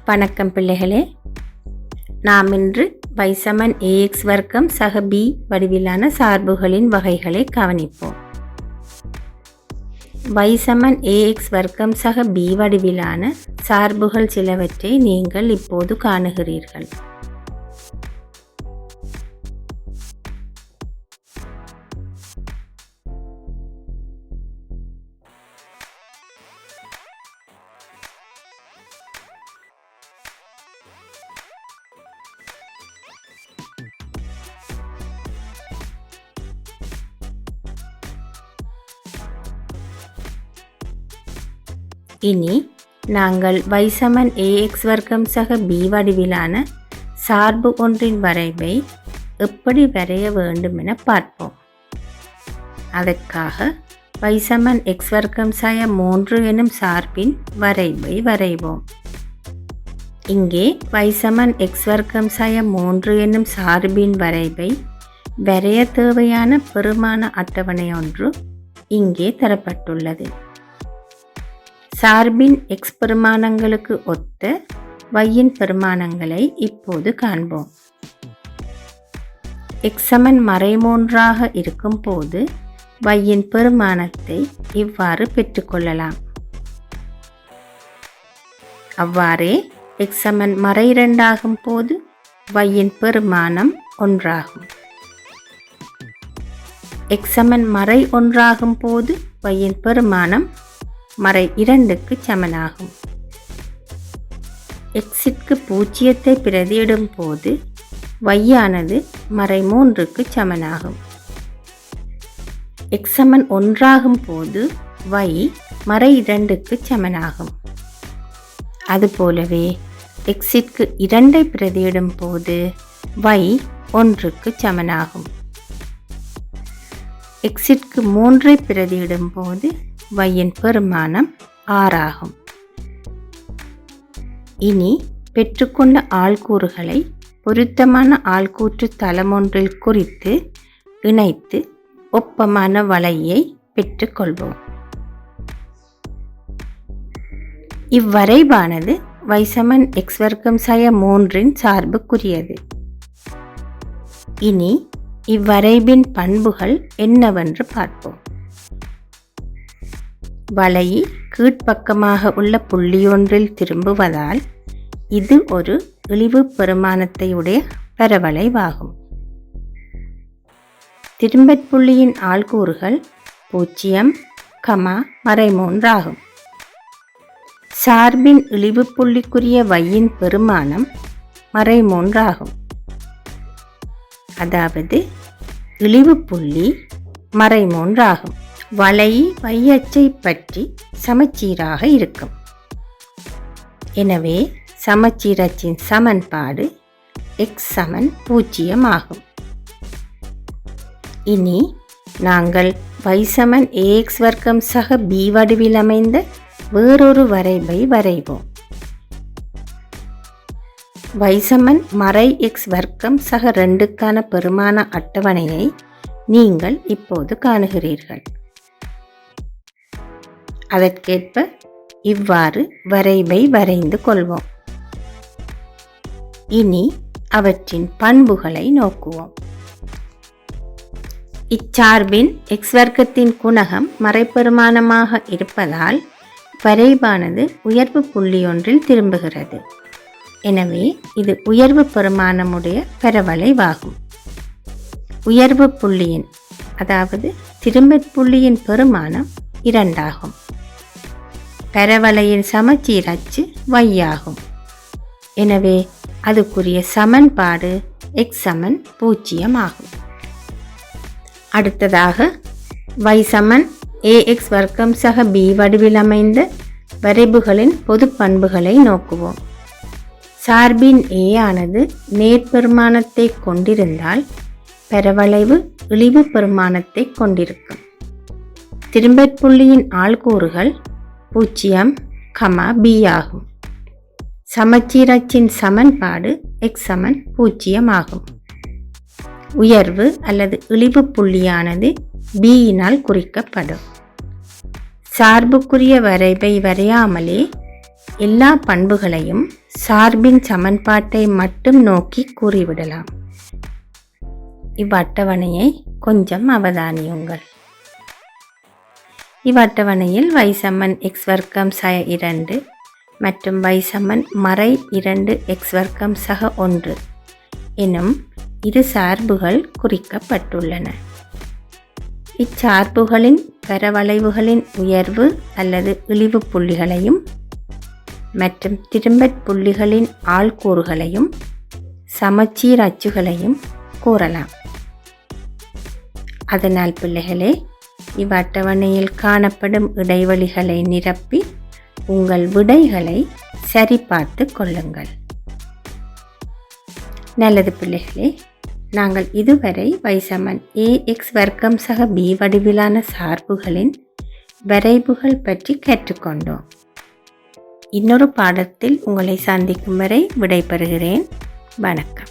வணக்கம் பிள்ளைகளே, நாம் இன்று y ax வர்க்கம் சக b வடிவிலான சார்புகளின் வகைகளை கவனிப்போம். y ax வர்க்கம் சக b வடிவிலான சார்புகள் சிலவற்றை நீங்கள் இப்போது காணுகிறீர்கள். இனி நாங்கள் y ax வர்க்கம் சக b வடிவிலான சார்பு ஒன்றின் வரைவை எப்படி வரைய வேண்டும் என பார்ப்போம். அதற்காக y x வர்க்கம் சக 3 எனும் சார்பின் வரைவை வரைவோம். இங்கே y x வர்க்கம் சக 3 எனும் சார்பின் வரைவை வரைய தேவையான பெருமான அட்டவணை ஒன்று இங்கே தரப்பட்டுள்ளது. சார்பின் x பெருமானங்களுக்கு ஒத்த y-ன் பெருமானங்களை இப்போது காண்போம். x மறைமூன்றாக இருக்கும் போது y-ன் பெருமானத்தை இவ்வாறு பெற்றுக்கொள்ளலாம். அவ்வாறே x மறை 2 ஆகும் போது y-ன் பெருமானம் 1 ஆகும். x மறை 1 ஆகும் போது y-ன் பெருமானம் மறை 2க்கு சமனாகும். x-க்கு 0ஐ பிரதியிடும் போது y-ஆனது மறை 3க்கு சமனாகும். x 1 ஆகும் போது y மறை 2க்கு சமனாகும். அதுபோலவே x-க்கு 2ஐ பிரதியிடும் போது y 1க்கு சமனாகும். x-க்கு 3ஐ பிரதியிடும் போது y-ன் பெருமானம் 6 ஆகும். இனி பெற்றுக்கொண்ட ஆள்கூறுகளை பொருத்தமான ஆள்கூற்று தளமொன்றில் குறித்து இணைத்து ஒப்பமான வளையை பெற்றுக்கொள்வோம். இவ்வரைவானது y x வர்க்கம் சக 3ன் சார்புக்குரியது. இனி இவ்வரைவின் பண்புகள் என்னவென்று பார்ப்போம். வளையை கீழ்ப்பக்கமாக உள்ள புள்ளியொன்றில் திரும்புவதால் இது ஒரு இழிவு பெருமானத்தையுடைய பரவளைவாகும். திரும்பற் புள்ளியின் ஆள்கூறுகள் 0, மறை 3 ஆகும். சார்பின் இழிவு புள்ளிக்குரிய y-ன் பெருமானம் மறை 3 ஆகும். அதாவது இழிவு புள்ளி மறை 3 ஆகும். வளை y-அச்சை பற்றி சமச்சீராக இருக்கும். எனவே சமச்சீரச்சின் சமன்பாடு x 0 ஆகும். இனி நாங்கள் y ax வர்க்கம் சக b வடிவில் அமைந்த வேறொரு வரைவை வரைவோம். y மறை x வர்க்கம் சக 2க்கான பெருமான அட்டவணையை நீங்கள் இப்போது காணுகிறீர்கள். அதற்கேற்ப இவ்வாறு வரைவை வரைந்து கொள்வோம். இனி அவற்றின் பண்புகளை நோக்குவோம். இச்சார்பின் x வர்க்கத்தின் குணகம் மறைப்பெருமானமாக இருப்பதால் வரைவானது உயர்வு புள்ளியொன்றில் திரும்புகிறது. எனவே இது உயர்வு பெருமானமுடைய பரவளைவாகும். உயர்வு புள்ளியின் அதாவது திரும்பற் புள்ளியின் பெருமானம் 2 ஆகும். பரவளையின் சமச்சீர் அச்சு y ஆகும். எனவே அதுக்குரிய சமன்பாடு x 0 ஆகும். அடுத்ததாக y ax வர்க்கம் சக b வடிவில் அமைந்த வரைவுகளின் பொது பண்புகளை நோக்குவோம். சார்பின் a ஆனது நேர்பெருமானத்தை கொண்டிருந்தால் பரவளைவு இழிவு பெருமானத்தை கொண்டிருக்கும். திரும்பற் புள்ளியின் ஆள்கூறுகள் 0, b ஆகும். சமச்சீரச்சின் சமன்பாடு x 0 ஆகும். உயர்வு அல்லது இழிவு புள்ளியானது b-யினால் குறிக்கப்படும். சார்புக்குரிய வரைவை வரையாமலே எல்லா பண்புகளையும் சார்பின் சமன்பாட்டை மட்டும் நோக்கி கூறிவிடலாம். இவ்வட்டவணையை கொஞ்சம் அவதானியுங்கள். இவ்வட்டவணையில் y சமன் x வர்க்கம் சக 2 மற்றும் y சமன் மறை 2 x வர்க்கம் சக 1 எனும் இரு சார்புகள் குறிக்கப்பட்டுள்ளன. இச்சார்புகளின் பரவளைவுகளின் உயர்வு அல்லது இழிவு புள்ளிகளையும் மற்றும் திரும்பற் புள்ளிகளின் ஆள்கூறுகளையும் சமச்சீர் அச்சுகளையும் கூறலாம். அதனால் பிள்ளைகளே, இவ்வட்டவணையில் காணப்படும் இடைவெளிகளை நிரப்பி உங்கள் விடைகளை சரிபார்த்து கொள்ளுங்கள். நல்லது பிள்ளைகளே, நாங்கள் இதுவரை y சமன் ax வர்க்கம் சக b வடிவிலான சார்புகளின் வரைவுகள் பற்றி கற்றுக்கொண்டோம். இன்னொரு பாடத்தில் உங்களை சந்திக்கும் வரை விடைபெறுகிறேன். வணக்கம்.